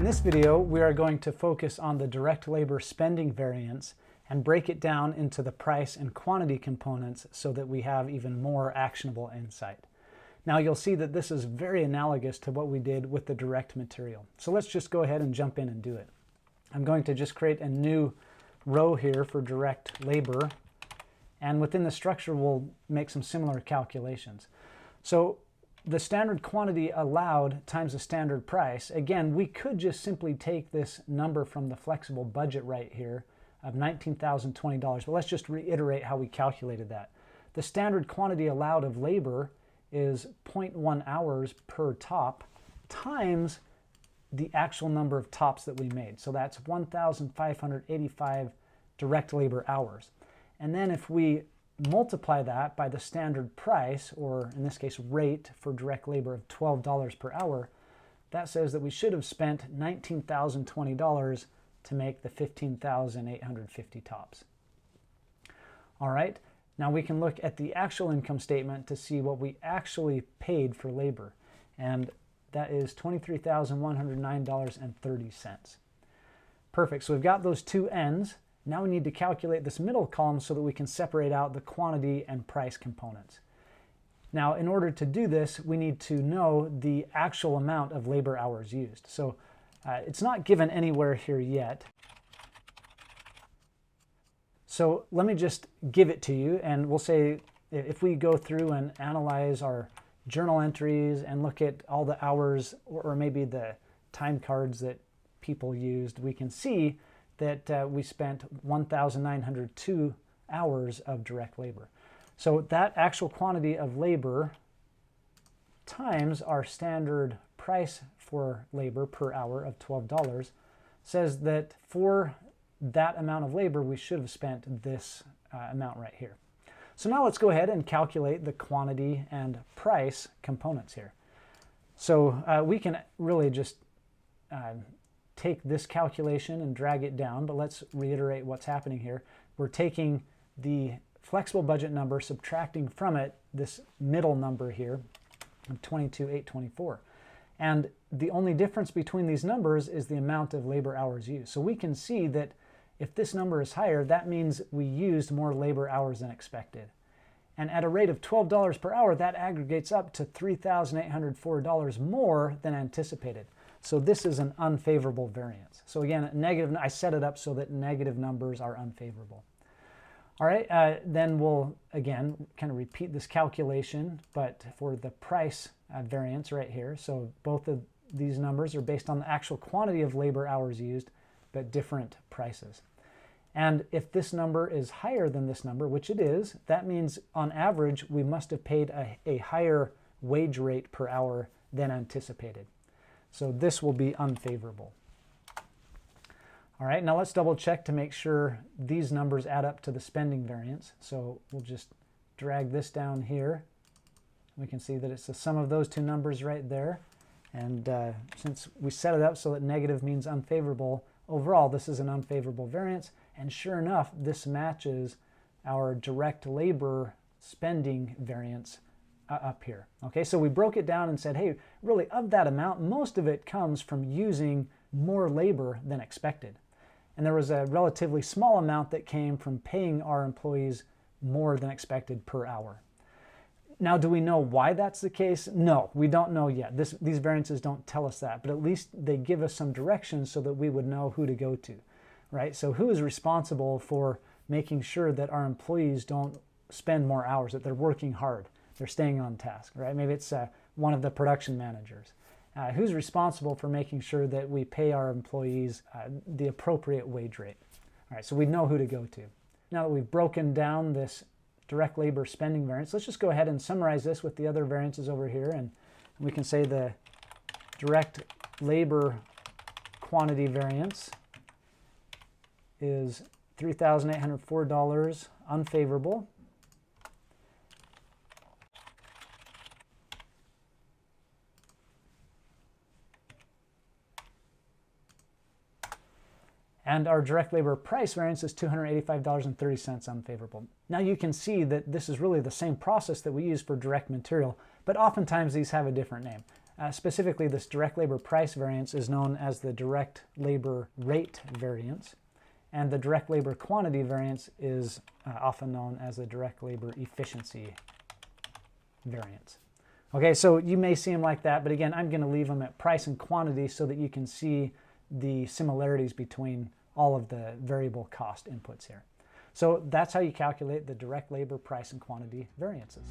In this video, we are going to focus on the direct labor spending variance and break it down into the price and quantity components so that we have even more actionable insight. Now you'll see that this is very analogous to what we did with the direct material. So let's just go ahead and jump in and do it. I'm going to just create a new row here for direct labor, and within the structure we'll make some similar calculations. So the standard quantity allowed times the standard price. Again, we could just simply take this number from the flexible budget right here of $19,020, but let's just reiterate how we calculated that. The standard quantity allowed of labor is 0.1 hours per top times the actual number of tops that we made. So that's 1,585 direct labor hours. And then if we multiply that by the standard price, or in this case rate for direct labor of $12 per hour, that says that we should have spent $19,020 to make the 15,850 tops. All right, now we can look at the actual income statement to see what we actually paid for labor, and that is $23,109.30. Perfect, so we've got those two ends. Now we need to calculate this middle column so that we can separate out the quantity and price components. Now, in order to do this, we need to know the actual amount of labor hours used. So it's not given anywhere here yet. So let me just give it to you, and we'll say if we go through and analyze our journal entries and look at all the hours or maybe the time cards that people used, we can see that we spent 1,902 hours of direct labor. So that actual quantity of labor times our standard price for labor per hour of $12 says that for that amount of labor we should have spent this amount right here. So now let's go ahead and calculate the quantity and price components here. So we can really just take this calculation and drag it down, but let's reiterate what's happening here. We're taking the flexible budget number, subtracting from it this middle number here of 22,824. And the only difference between these numbers is the amount of labor hours used. So we can see that if this number is higher, that means we used more labor hours than expected. And at a rate of $12 per hour, that aggregates up to $3,804 more than anticipated. So this is an unfavorable variance. So again, negative, I set it up so that negative numbers are unfavorable. All right, then we'll, again, kind of repeat this calculation, but for the price variance right here. So both of these numbers are based on the actual quantity of labor hours used, but different prices. And if this number is higher than this number, which it is, that means on average we must have paid a higher wage rate per hour than anticipated. So this will be unfavorable. All right, now let's double check to make sure these numbers add up to the spending variance. So we'll just drag this down here. We can see that it's the sum of those two numbers right there. And since we set it up so that negative means unfavorable, overall this is an unfavorable variance. And sure enough, this matches our direct labor spending variance up here. Okay, so we broke it down and said, hey, really of that amount, most of it comes from using more labor than expected. And there was a relatively small amount that came from paying our employees more than expected per hour. Now, do we know why that's the case? No, we don't know yet. These variances don't tell us that, but at least they give us some direction so that we would know who to go to, right? So who is responsible for making sure that our employees don't spend more hours, that they're working hard? They're staying on task, right? Maybe it's one of the production managers. Who's responsible for making sure that we pay our employees the appropriate wage rate? All right, so we know who to go to. Now that we've broken down this direct labor spending variance, let's just go ahead and summarize this with the other variances over here, and we can say the direct labor quantity variance is $3,804 unfavorable. And our direct labor price variance is $285.30 unfavorable. Now you can see that this is really the same process that we use for direct material, but oftentimes these have a different name. Specifically, this direct labor price variance is known as the direct labor rate variance, and the direct labor quantity variance is often known as the direct labor efficiency variance. Okay, so you may see them like that, but again, I'm going to leave them at price and quantity so that you can see the similarities between all of the variable cost inputs here. So that's how you calculate the direct labor price and quantity variances.